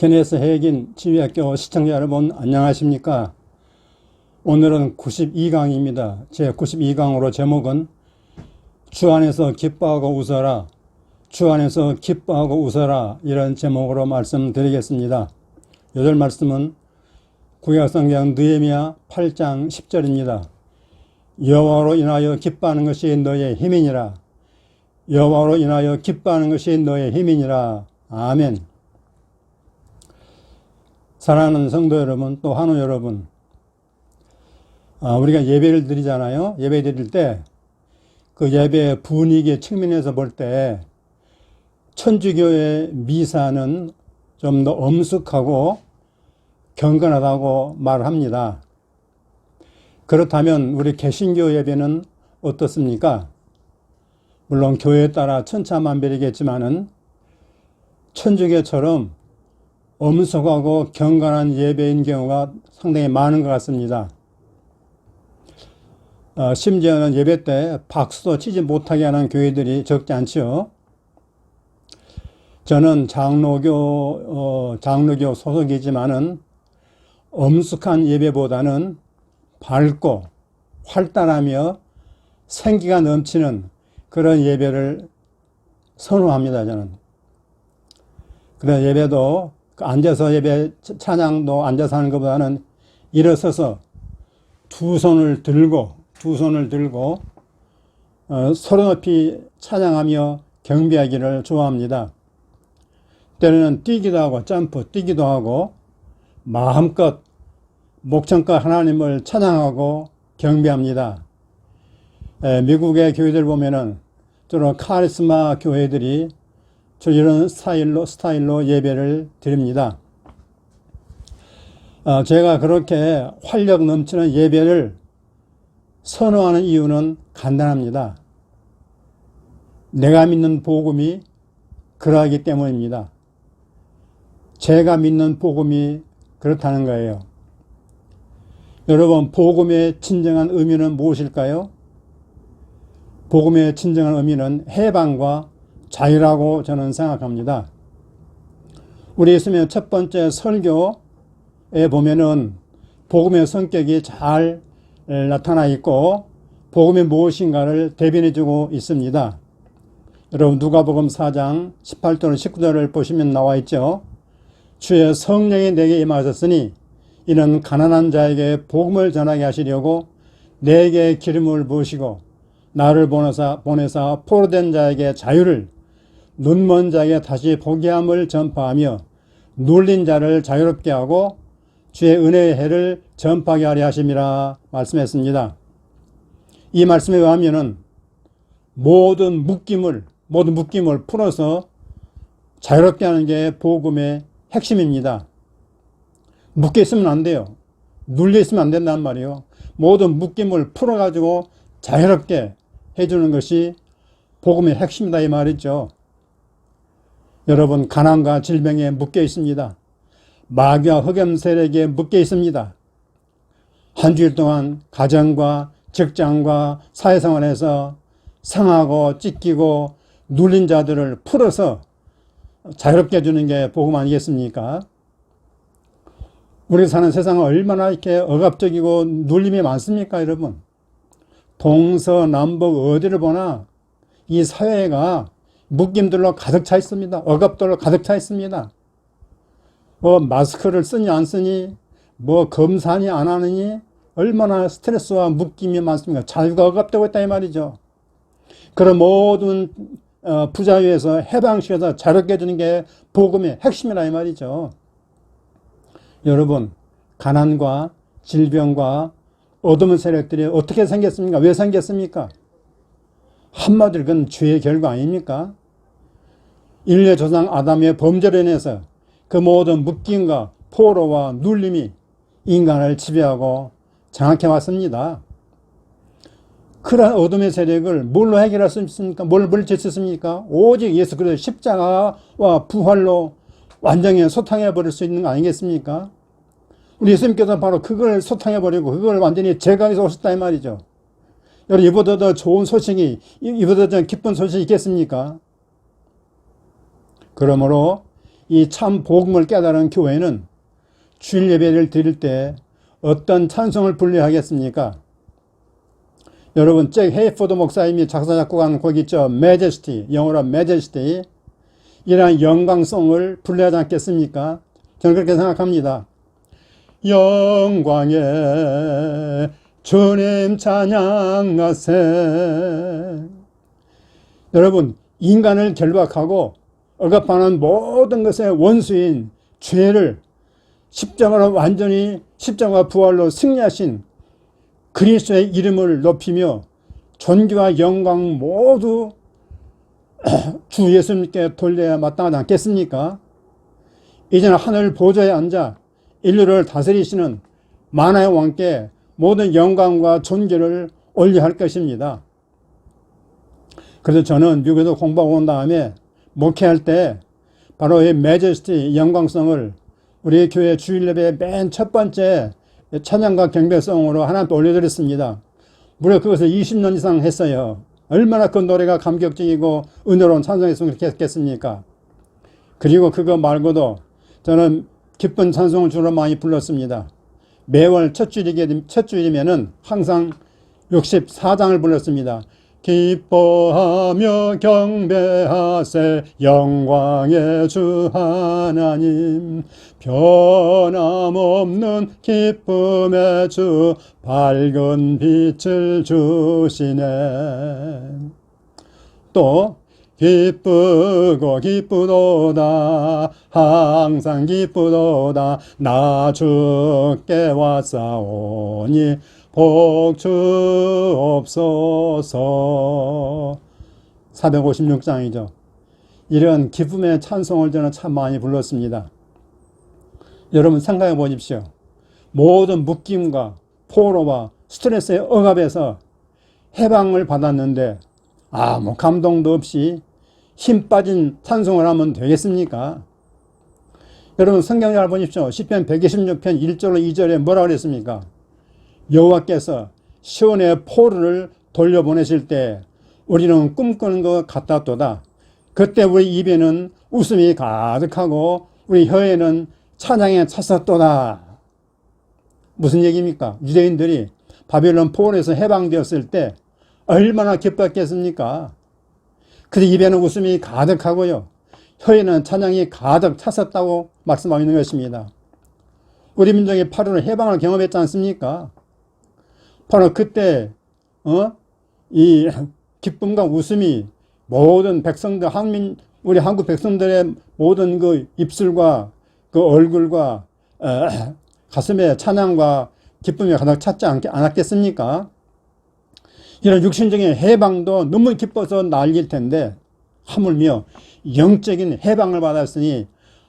케네스 해긴 지휘학교 시청자 여러분 안녕하십니까? 오늘은 92강입니다. 제 92강으로 제목은 주 안에서 기뻐하고 웃어라, 주 안에서 기뻐하고 웃어라, 이런 제목으로 말씀드리겠습니다. 요절 말씀은 구약성경 느헤미야 8장 10절입니다. 여호와로 인하여 기뻐하는 것이 너의 힘이니라. 여호와로 인하여 기뻐하는 것이 너의 힘이니라. 아멘. 사랑하는 성도 여러분, 또 한우 여러분, 우리가 예배를 드리잖아요. 예배 드릴 때 그 예배 분위기 측면에서 볼 때 천주교의 미사는 좀 더 엄숙하고 경건하다고 말합니다. 그렇다면 우리 개신교 예배는 어떻습니까? 물론 교회에 따라 천차만별이겠지만은 천주교처럼 엄숙하고 경건한 예배인 경우가 상당히 많은 것 같습니다. 심지어는 예배 때 박수도 치지 못하게 하는 교회들이 적지 않죠. 저는 장로교 소속이지만은 엄숙한 예배보다는 밝고 활달하며 생기가 넘치는 그런 예배를 선호합니다, 저는. 그런 예배도 앉아서 예배 찬양도 앉아서 하는 것보다는 일어서서 두 손을 들고 소리 높이 찬양하며 경배하기를 좋아합니다. 때로는 뛰기도 하고 점프 뛰기도 하고 마음껏 목청껏 하나님을 찬양하고 경배합니다. 미국의 교회들 보면은 주로 카리스마 교회들이 이런 스타일로 예배를 드립니다. 제가 그렇게 활력 넘치는 예배를 선호하는 이유는 간단합니다. 내가 믿는 복음이 그러하기 때문입니다. 제가 믿는 복음이 그렇다는 거예요. 여러분, 복음의 진정한 의미는 무엇일까요? 복음의 진정한 의미는 해방과 자유라고 저는 생각합니다. 우리 예수님의 첫 번째 설교에 보면은 복음의 성격이 잘 나타나 있고 복음이 무엇인가를 대변해주고 있습니다. 여러분, 누가복음 4장 18절 19절을 보시면 나와 있죠. 주의 성령이 내게 임하셨으니 이는 가난한 자에게 복음을 전하게 하시려고 내게 기름을 부으시고 나를 보내사 포로된 자에게 자유를, 눈먼 자에게 다시 보게 함을 전파하며 눌린 자를 자유롭게 하고 주의 은혜의 해를 전파하게 하려 하심이라 말씀했습니다. 이 말씀에 의하면은 모든 묶임을 풀어서 자유롭게 하는 게 복음의 핵심입니다. 묶여 있으면 안 돼요. 눌려 있으면 안 된단 말이에요. 모든 묶임을 풀어가지고 자유롭게 해주는 것이 복음의 핵심이다, 이 말이죠. 여러분, 가난과 질병에 묶여 있습니다. 마귀와 흑암 세력에 묶여 있습니다. 한 주일 동안 가정과 직장과 사회생활에서 상하고 찢기고 눌린 자들을 풀어서 자유롭게 해주는 게 복음 아니겠습니까? 우리 사는 세상은 얼마나 이렇게 억압적이고 눌림이 많습니까, 여러분? 동서남북 어디를 보나 이 사회가 묶임들로 가득 차 있습니다. 억압들로 가득 차 있습니다. 마스크를 쓰니 안 쓰니, 검사하니 안 하느니, 얼마나 스트레스와 묶임이 많습니까? 자유가 억압되고 있다, 이 말이죠. 그런 모든 부자유에서 해방시켜서 자유롭게 해주는 게 복음의 핵심이라, 이 말이죠. 여러분, 가난과 질병과 어둠의 세력들이 어떻게 생겼습니까? 왜 생겼습니까? 한마디로 그건 죄의 결과 아닙니까? 인류의 조상 아담의 범죄로 인해서 그 모든 묶임과 포로와 눌림이 인간을 지배하고 장악해 왔습니다. 그러한 어둠의 세력을 뭘로 해결할 수 있습니까? 뭘 물리칠 수 있습니까? 오직 예수 그리스도의 십자가와 부활로 완전히 소탕해 버릴 수 있는 거 아니겠습니까? 우리 예수님께서 바로 그걸 소탕해 버리고 그걸 완전히 제거해서 오셨다, 이 말이죠. 여러분, 이보다 더 좋은 소식이, 이보다 더 기쁜 소식이 있겠습니까? 그러므로 이 참 복음을 깨달은 교회는 주일 예배를 드릴 때 어떤 찬송을 불러야 하겠습니까? 여러분, 잭 헤이포드 목사님이 작사 작곡한 곡 있죠. Majesty, 영어로 Majesty. 이러한 영광송을 불러야 하지 않겠습니까? 저는 그렇게 생각합니다. 영광에 주님 찬양하세. 여러분, 인간을 결박하고 억압하는 모든 것의 원수인 죄를 십자가로 완전히 십자가 부활로 승리하신 그리스도의 이름을 높이며 존귀와 영광 모두 주 예수님께 돌려야 마땅하지 않겠습니까? 이제는 하늘 보좌에 앉아 인류를 다스리시는 만화의 왕께 모든 영광과 존귀를 올려야 할 것입니다. 그래서 저는 미국에서 공부하고 온 다음에 목회할 때 바로 이 매제스티 영광성을 우리 교회 주일 예배 맨 첫 번째 찬양과 경배성으로 하나님께 올려드렸습니다. 무려 그것을 20년 이상 했어요. 얼마나 그 노래가 감격적이고 은혜로운 찬송했으면 그렇게 했겠습니까? 그리고 그거 말고도 저는 기쁜 찬송을 주로 많이 불렀습니다. 매월 첫 주일이면은 항상 64장을 불렀습니다. 기뻐하며 경배하세 영광의 주 하나님, 변함없는 기쁨의 주 밝은 빛을 주시네. 또 기쁘고 기쁘도다 항상 기쁘도다 나 주께 왔사오니 복 주옵소서. 456장이죠. 이런 기쁨의 찬송을 저는 참 많이 불렀습니다. 여러분 생각해 보십시오. 모든 묶임과 포로와 스트레스의 억압에서 해방을 받았는데 아무 감동도 없이 힘 빠진 찬송을 하면 되겠습니까? 여러분 성경 잘 보십시오. 시편 126편 1절로 2절에 뭐라고 그랬습니까? 여호와께서 시온의 포로를 돌려보내실 때 우리는 꿈꾸는 것 같았도다. 그때 우리 입에는 웃음이 가득하고 우리 혀에는 찬양에 찼었도다. 무슨 얘기입니까? 유대인들이 바벨론 포로에서 해방되었을 때 얼마나 기뻤겠습니까? 그래서 입에는 웃음이 가득하고요, 혀에는 찬양이 가득 찼었다고 말씀하고 있는 것입니다. 우리 민족이 8.15 해방을 경험했지 않습니까? 바로 그때 이 기쁨과 웃음이 모든 백성들, 우리 한국 백성들의 모든 그 입술과 그 얼굴과 가슴에 찬양과 기쁨이 가득 찼지 않았겠습니까? 이런 육신적인 해방도 너무 기뻐서 난리일 텐데 하물며 영적인 해방을 받았으니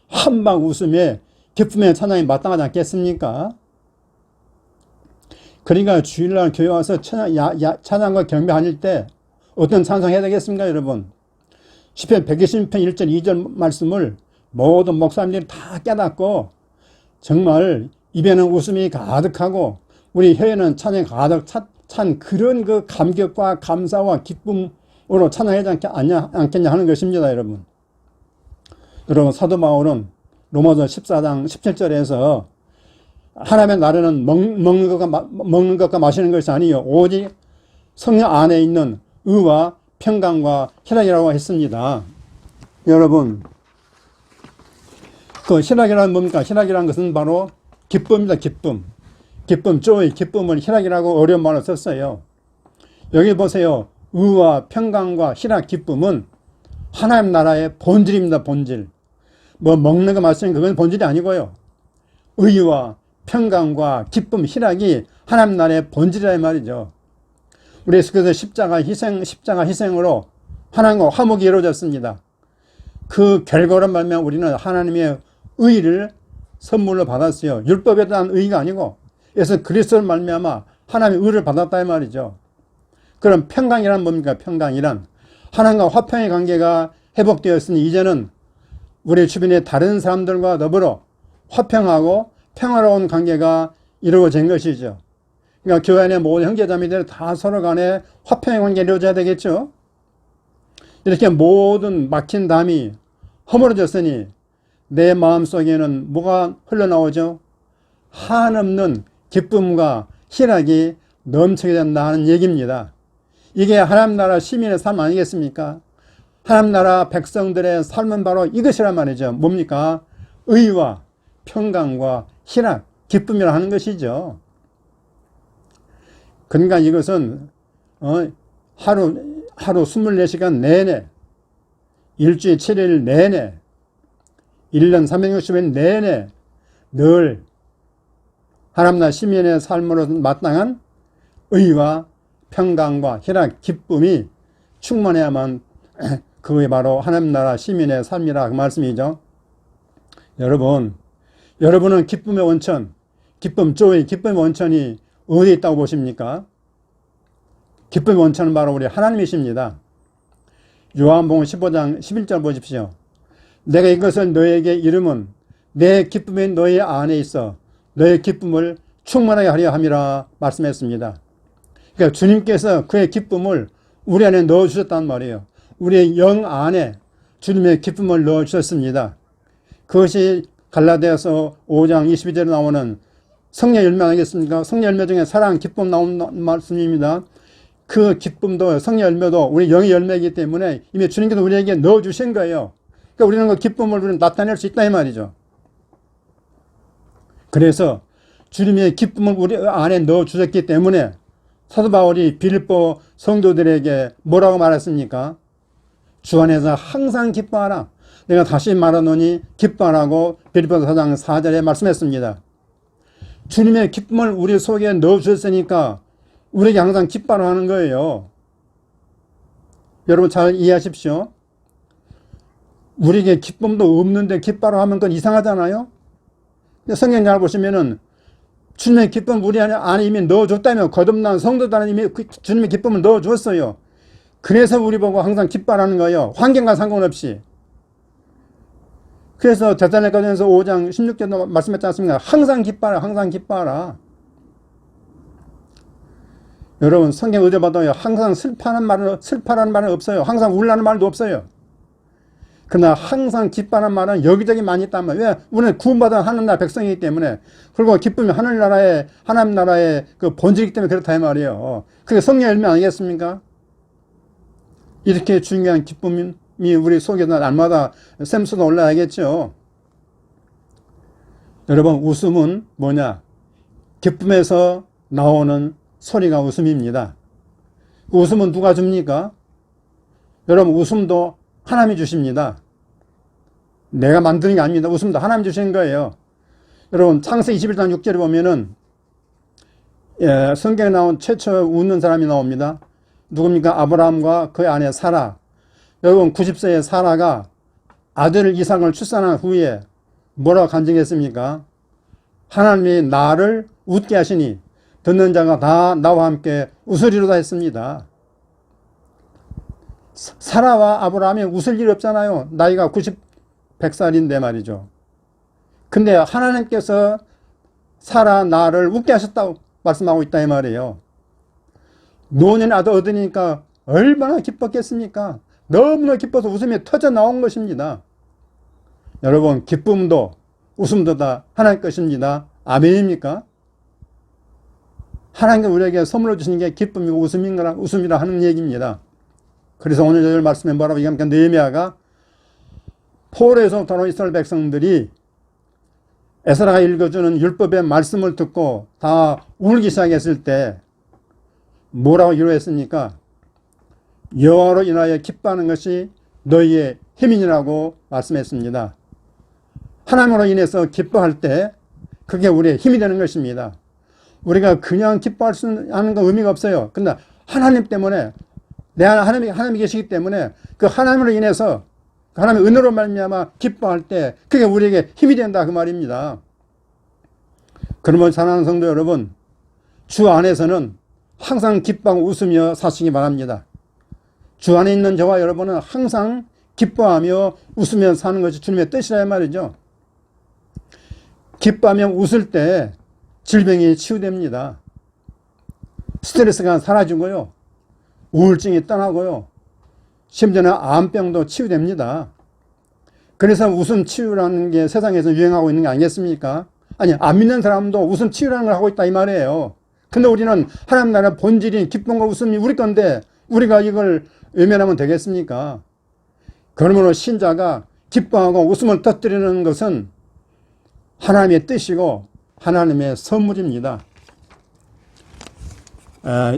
한방 웃음에 기쁨의 찬양이 마땅하지 않겠습니까? 그러니까 주일날 교회 와서 찬양과 경배할 때 어떤 찬송 해야 되겠습니까, 여러분? 시편 120편 1절 2절 말씀을 모든 목사님들이 다 깨닫고 정말 입에는 웃음이 가득하고 우리 혀에는 찬양이 가득 찬 그런 그 감격과 감사와 기쁨으로 찬양하지 않겠냐 하는 것입니다, 여러분. 여러분, 사도 바울은 로마서 14장 17절에서 하나님의 나라는 먹는 것과 마시는 것이 아니요 오직 성령 안에 있는 의와 평강과 희락이라고 했습니다. 여러분, 그 희락이란 뭡니까? 희락이란 것은 바로 기쁨입니다. 기쁨, joy, 기쁨을 희락이라고 어려운 말을 썼어요. 여기 보세요. 의와 평강과 희락, 기쁨은 하나님 나라의 본질입니다. 본질. 뭐 먹는 거 마시는 그건 본질이 아니고요. 의와 평강과 기쁨, 희락이 하나님 나라의 본질이라 말이죠. 우리 예수께서 십자가 희생으로 하나님과 화목이 이루어졌습니다. 그 결과로 말미암아 우리는 하나님의 의를 선물로 받았어요. 율법에 대한 의가 아니고 그래서 그리스도를 말미암아 하나님의 의를 받았다 이 말이죠. 그럼 평강이란 뭡니까? 평강이란 하나님과 화평의 관계가 회복되었으니 이제는 우리 주변의 다른 사람들과 더불어 화평하고 평화로운 관계가 이루어진 것이죠. 그러니까 교회 안에 모든 형제자매들 다 서로 간에 화평의 관계를 이루어져야 되겠죠. 이렇게 모든 막힌 담이 허물어졌으니 내 마음속에는 뭐가 흘러나오죠? 한없는 기쁨과 희락이 넘치게 된다 하는 얘기입니다. 이게 하나님 나라 시민의 삶 아니겠습니까? 하나님 나라 백성들의 삶은 바로 이것이란 말이죠. 뭡니까? 의와 평강과 희락, 기쁨이라 하는 것이죠. 그러니까 이것은 하루 24시간 내내, 일주일 7일 내내, 1년 360일 내내 늘 하나님 나라 시민의 삶으로 마땅한 의와 평강과 희락, 기쁨이 충만해야만 그게 바로 하나님 나라 시민의 삶이라 그 말씀이죠. 여러분은 기쁨의 원천, 기쁨의 원천이 어디에 있다고 보십니까? 기쁨의 원천은 바로 우리 하나님이십니다. 요한복음 15장 11절 보십시오. 내가 이것을 너에게 이름은 내 기쁨이 너희 안에 있어 너의 기쁨을 충만하게 하려 함이라 말씀했습니다. 그러니까 주님께서 그의 기쁨을 우리 안에 넣어주셨단 말이에요. 우리의 영 안에 주님의 기쁨을 넣어주셨습니다. 그것이 갈라디아서 5장 22절에 나오는 성령 열매 아니겠습니까? 성령 열매 중에 사랑, 기쁨 나오는 말씀입니다. 그 기쁨도 성령 열매도 우리 영의 열매이기 때문에 이미 주님께서 우리에게 넣어주신 거예요. 그러니까 우리는 그 기쁨을 우리는 나타낼 수 있다 이 말이죠. 그래서 주님의 기쁨을 우리 안에 넣어주셨기 때문에 사도 바울이 빌립보 성도들에게 뭐라고 말했습니까? 주 안에서 항상 기뻐하라. 내가 다시 말하노니 기뻐하라고 빌립보서 4장 4절에 말씀했습니다. 주님의 기쁨을 우리 속에 넣어주셨으니까 우리에게 항상 기뻐하라 하는 거예요. 여러분 잘 이해하십시오. 우리에게 기쁨도 없는데 기뻐하라 하면 그건 이상하잖아요. 성경 잘 보시면은 주님의 기쁨 우리 안에 이미 넣어줬다며 거듭난 성도들은 이미 주님의 기쁨을 넣어줬어요. 그래서 우리 보고 항상 기뻐하라는 거예요. 환경과 상관없이. 그래서 데살로니가전서 5장 16절도 말씀했지 않습니까? 항상 기뻐하라, 항상 기뻐하라. 여러분 성경 의뢰봐도요. 항상 슬퍼하는 말은 없어요. 항상 울라는 말도 없어요. 그러나 항상 기뻐하는 말은 여기저기 많이 있단 말이에요. 왜? 우리는 구원받은 하늘나라 백성이기 때문에. 그리고 기쁨이 하늘나라의 하나님 나라의 그 본질이기 때문에 그렇다 이 말이에요. 그게 성령 열매 아니겠습니까? 이렇게 중요한 기쁨이 우리 속에 날마다 샘솟아 올라야겠죠. 여러분 웃음은 뭐냐? 기쁨에서 나오는 소리가 웃음입니다. 웃음은 누가 줍니까? 여러분 웃음도 하나님이 주십니다. 내가 만드는 게 아닙니다. 웃음도 하나님이 주신 거예요. 여러분 창세기 21장 6절에 보면은 성경에 나온 최초 웃는 사람이 나옵니다. 누굽니까? 아브라함과 그의 아내 사라. 여러분 90세의 사라가 아들 이삭을 출산한 후에 뭐라고 간증했습니까? 하나님이 나를 웃게 하시니 듣는 자가 다 나와 함께 웃으리로다 했습니다. 사라와 아브라함이 웃을 일이 없잖아요. 나이가 100살인데 말이죠. 근데 하나님께서 사라 나를 웃게 하셨다고 말씀하고 있다 이 말이에요. 노년의 아들 얻으니까 얼마나 기뻤겠습니까? 너무나 기뻐서 웃음이 터져 나온 것입니다. 여러분 기쁨도 웃음도 다 하나님 것입니다. 아멘입니까? 하나님께 우리에게 선물로 주신 게 기쁨이고 웃음이라 하는 얘기입니다. 그래서 오늘 저희 말씀에 뭐라고 얘기합니까? 느헤미야가 포로에서 이스라엘 백성들이 에스라가 읽어주는 율법의 말씀을 듣고 다 울기 시작했을 때 뭐라고 위로했습니까? 여호와로 인하여 기뻐하는 것이 너희의 힘이라고 말씀했습니다. 하나님으로 인해서 기뻐할 때 그게 우리의 힘이 되는 것입니다. 우리가 그냥 기뻐할 수 하는 건 의미가 없어요. 근데 하나님 때문에 내 안에 하나님이 계시기 때문에 그 하나님으로 인해서 하나님의 은혜로 말미암아 기뻐할 때 그게 우리에게 힘이 된다 그 말입니다. 그러면 사랑하는 성도 여러분, 주 안에서는 항상 기뻐하고 웃으며 사시기 바랍니다. 주 안에 있는 저와 여러분은 항상 기뻐하며 웃으며 사는 것이 주님의 뜻이라 말이죠. 기뻐하며 웃을 때 질병이 치유됩니다. 스트레스가 사라지고요. 우울증이 떠나고요. 심지어는 암병도 치유됩니다. 그래서 웃음 치유라는 게 세상에서 유행하고 있는 게 아니겠습니까? 아니, 안 믿는 사람도 웃음 치유라는 걸 하고 있다 이 말이에요. 근데 우리는 하나님 나라 본질인 기쁨과 웃음이 우리 건데 우리가 이걸 외면하면 되겠습니까? 그러므로 신자가 기뻐하고 웃음을 터뜨리는 것은 하나님의 뜻이고 하나님의 선물입니다.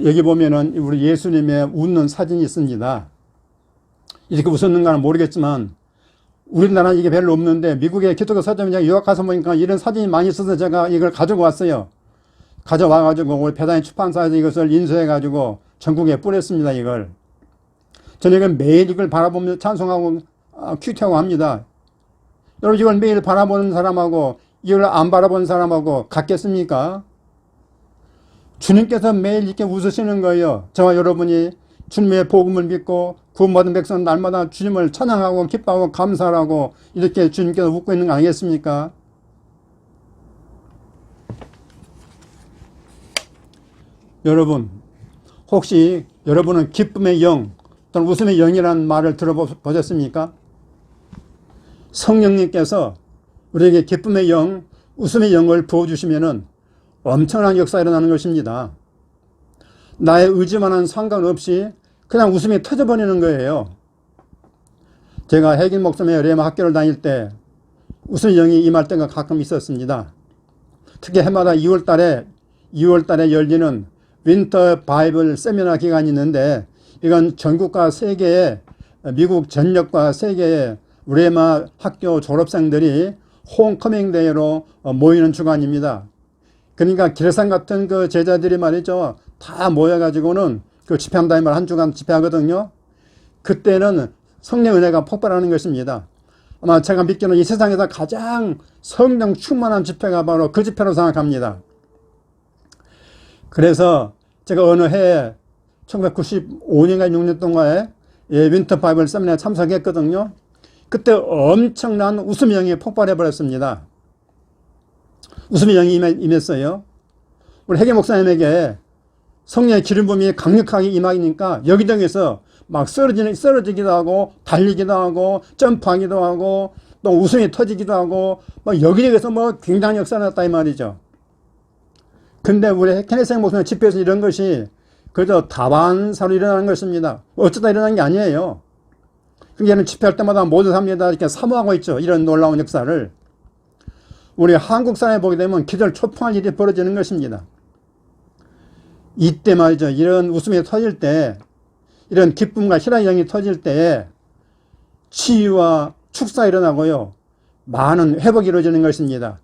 여기 보면은 우리 예수님의 웃는 사진이 있습니다. 이렇게 웃었는가는 모르겠지만 우리나라는 이게 별로 없는데 미국의 기독교 서점에 유학 가서 보니까 이런 사진이 많이 있어서 제가 이걸 가지고 왔어요. 가져와가지고 우리 배단위 출판사에서 이것을 인쇄해가지고 전국에 뿌렸습니다. 이걸. 저는 이걸 매일 이걸 바라보면서 찬송하고 큐티하고 합니다. 여러분 이걸 매일 바라보는 사람하고 이걸 안 바라보는 사람하고 같겠습니까? 주님께서 매일 이렇게 웃으시는 거예요. 저와 여러분이 주님의 복음을 믿고 구원받은 백성 날마다 주님을 찬양하고 기뻐하고 감사하고 이렇게 주님께서 웃고 있는 거 아니겠습니까? 여러분 혹시 여러분은 기쁨의 영 또는 웃음의 영이라는 말을 들어보셨습니까? 성령님께서 우리에게 기쁨의 영, 웃음의 영을 부어주시면은 엄청난 역사가 일어나는 것입니다. 나의 의지만은 상관없이 그냥 웃음이 터져버리는 거예요. 제가 핵인 목사의 레마 학교를 다닐 때 웃음의 영이 임할 때가 가끔 있었습니다. 특히 해마다 2월달에 열리는 윈터 바이블 세미나 기간이 있는데 이건 전국과 세계의 미국 전역과 세계의 레마 학교 졸업생들이 홈커밍 데이로 모이는 주간입니다. 그러니까 길상 같은 그 제자들이 말이죠. 다 모여가지고는 그 집회한다는 말 한 주간 집회하거든요. 그때는 성령 은혜가 폭발하는 것입니다. 아마 제가 믿기로는 이 세상에서 가장 성령 충만한 집회가 바로 그 집회로 생각합니다. 그래서 제가 어느 해에 1995년인가 6년 동안에 윈터 바이블 세미나에 참석했거든요. 그때 엄청난 웃음의 영이 폭발해버렸습니다. 웃음의 영이 임했어요. 우리 해계 목사님에게 성령의 기름 부음이 강력하게 임하니까 여기저기서 막 쓰러지기도 하고 달리기도 하고 점프하기도 하고 또 웃음이 터지기도 하고 막 여기저기서 뭐 굉장히 역사가 났다 이 말이죠. 근데 우리 케네스 목사님 집회에서 이런 것이 그저 다반사로 일어나는 것입니다. 어쩌다 일어난 게 아니에요. 그러니까 집회할 때마다 모든 사람들이 다 이렇게 사모하고 있죠. 이런 놀라운 역사를. 우리 한국 사람이 보게 되면 기절 초풍할 일이 벌어지는 것입니다. 이때 말이죠. 이런 웃음이 터질 때, 이런 기쁨과 희락의 영이 터질 때 치유와 축사가 일어나고요. 많은 회복이 이루어지는 것입니다.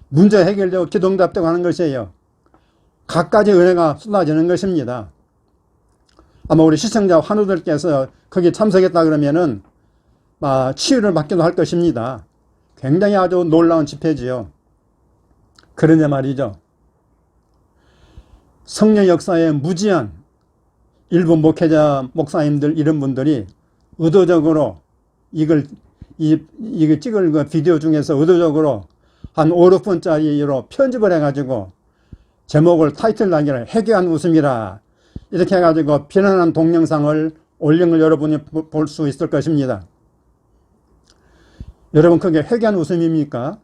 문제 해결되고 기도응답되고 하는 것이에요. 갖가지 은혜가 쏟아지는 것입니다. 아마 우리 시청자 환우들께서 거기 참석했다 그러면은 치유를 받기도 할 것입니다. 굉장히 아주 놀라운 집회지요. 그런데 말이죠. 성령 역사에 무지한 일부 목회자, 목사님들 이런 분들이 의도적으로 이걸 찍을 그 비디오 중에서 의도적으로 한 5, 6분짜리로 편집을 해가지고 제목을 타이틀 나기를 해괴한 웃음이라 이렇게 해가지고 비난한 동영상을 올린 걸 여러분이 볼 수 있을 것입니다. 여러분 그게 회개한 웃음입니까?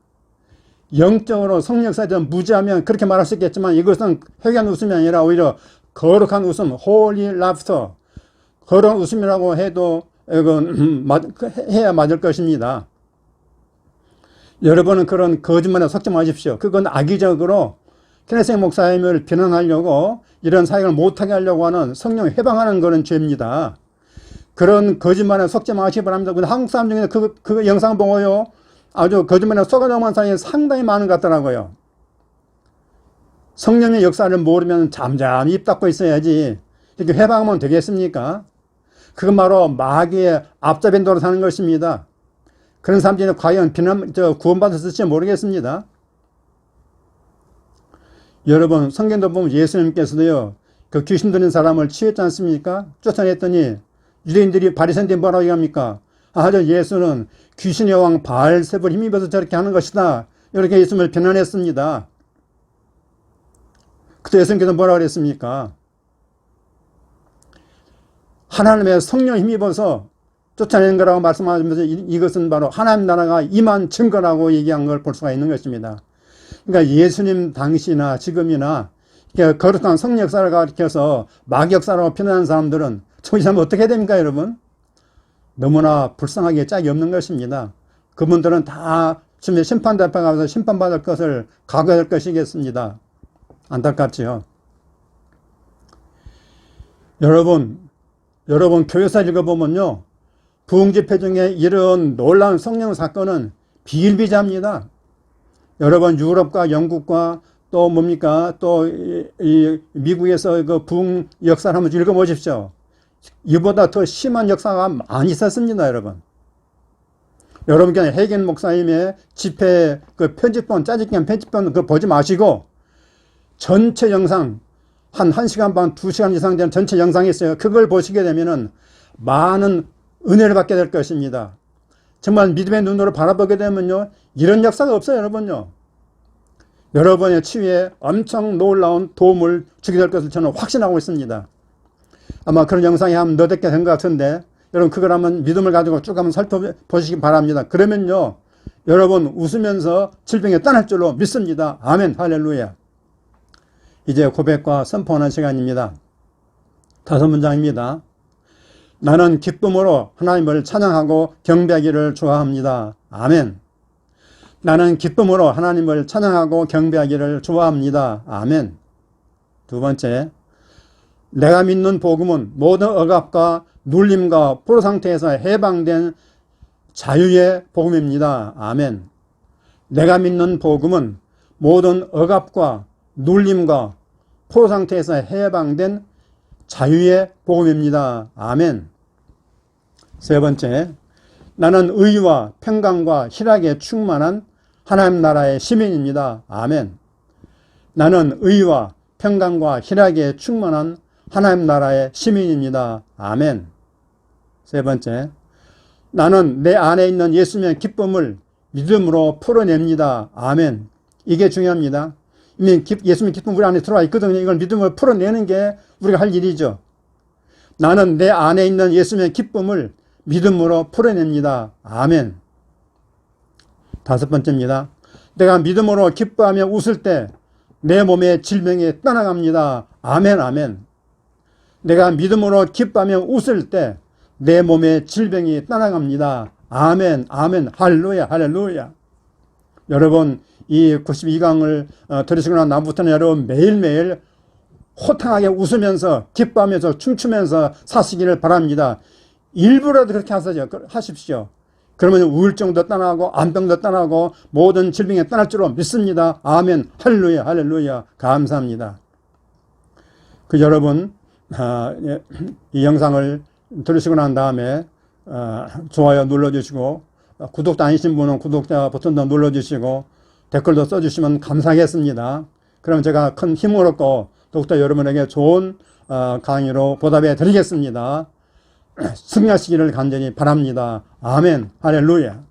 영적으로 성령 역사에 대한 무지하면 그렇게 말할 수 있겠지만 이것은 회개한 웃음이 아니라 오히려 거룩한 웃음, holy laughter, 거룩한 웃음이라고 해도 이건 해야 맞을 것입니다. 여러분은 그런 거짓말에 속지 마십시오. 그건 악의적으로 케네스 목사님을 비난하려고 이런 사역을 못하게 하려고 하는 성령 해방하는 그런 죄입니다. 그런 거짓말에 속지 마시기 바랍니다. 근데 한국 사람 중에 그 영상 보고요. 아주 거짓말에 속아넘어간 사람이 상당히 많은 것 같더라고요. 성령의 역사를 모르면 잠잠히 입 닫고 있어야지 이렇게 해방하면 되겠습니까? 그건 바로 마귀의 앞잡이도로 사는 것입니다. 그런 사람들이 과연 구원받았을지 모르겠습니다. 여러분 성경도 보면 예수님께서도요. 그 귀신 들린 사람을 치유했지 않습니까? 쫓아냈더니 유대인들이 바리새인들이 뭐라고 얘기합니까? 저 예수는 귀신의 왕 바알세불 힘입어서 저렇게 하는 것이다. 이렇게 예수님을 비난했습니다. 그때 예수님께서 뭐라고 그랬습니까? 하나님의 성령 힘입어서 쫓아내는 거라고 말씀하시면서 이것은 바로 하나님 나라가 임한 증거라고 얘기한 걸 볼 수가 있는 것입니다. 그러니까 예수님 당시나 지금이나 거룩한 성령 역사를 가리켜서 막 역사라고 표현하는 사람들은 정신하면 어떻게 됩니까, 여러분? 너무나 불쌍하게 짝이 없는 것입니다. 그분들은 다 심판 대표가서 심판받을 것을 각오할 것이겠습니다. 안타깝지요. 여러분 교회사 읽어보면요, 부흥집회 중에 이런 놀라운 성령 사건은 비일비재합니다. 여러분 유럽과 영국과 또 뭡니까 또 이 미국에서 그 부흥 역사를 한번 읽어보십시오. 이보다 더 심한 역사가 많이 있었습니다, 여러분. 여러분 그냥 해겐 목사님의 집회 그 편집본 짜집기한 편집본 그거 보지 마시고 전체 영상 한 1시간 반 2시간 이상 되는 전체 영상이 있어요. 그걸 보시게 되면은 많은 은혜를 받게 될 것입니다. 정말 믿음의 눈으로 바라보게 되면요, 이런 역사가 없어요, 여러분요. 여러분의 치유에 엄청 놀라운 도움을 주게 될 것을 저는 확신하고 있습니다. 아마 그런 영상이 한 너댓 개 된 것 같은데, 여러분 그걸 한번 믿음을 가지고 쭉 한번 살펴보시기 바랍니다. 그러면요, 여러분 웃으면서 질병에 떠날 줄로 믿습니다. 아멘, 할렐루야. 이제 고백과 선포하는 시간입니다. 5문장입니다. 나는 기쁨으로 하나님을 찬양하고 경배하기를 좋아합니다. 아멘. 나는 기쁨으로 하나님을 찬양하고 경배하기를 좋아합니다. 아멘. 2번째, 내가 믿는 복음은 모든 억압과 눌림과 포로 상태에서 해방된 자유의 복음입니다. 아멘. 내가 믿는 복음은 모든 억압과 눌림과 포로 상태에서 해방된 자유의 복음입니다. 아멘. 3번째, 나는 의와 평강과 희락에 충만한 하나님 나라의 시민입니다. 아멘. 나는 의와 평강과 희락에 충만한 하나님 나라의 시민입니다. 아멘. 3번째, 나는 내 안에 있는 예수님의 기쁨을 믿음으로 풀어냅니다. 아멘. 이게 중요합니다. 이미 예수님의 기쁨 우리 안에 들어와 있거든요. 이걸 믿음으로 풀어내는 게 우리가 할 일이죠. 나는 내 안에 있는 예수님의 기쁨을 믿음으로 풀어냅니다. 아멘. 5번째입니다. 내가 믿음으로 기뻐하며 웃을 때 내 몸의 질병이 떠나갑니다. 아멘, 아멘. 내가 믿음으로 기뻐하며 웃을 때 내 몸의 질병이 떠나갑니다. 아멘, 아멘, 할렐루야, 할렐루야. 여러분, 이 92강을 들으시고 난 다음부터는 여러분 매일매일 호탕하게 웃으면서 기뻐하면서 춤추면서 사시기를 바랍니다. 일부라도 그렇게 하십시오. 그러면 우울증도 떠나고 안병도 떠나고 모든 질병이 떠날 줄로 믿습니다. 아멘, 할렐루야, 할렐루야. 감사합니다. 여러분 이 영상을 들으시고 난 다음에 좋아요 눌러주시고, 구독자 아니신 분은 구독자 버튼도 눌러주시고 댓글도 써주시면 감사하겠습니다. 그럼 제가 큰 힘을 얻고 더욱더 여러분에게 좋은 강의로 보답해 드리겠습니다. 승리하시기를 간절히 바랍니다. 아멘, 할렐루야.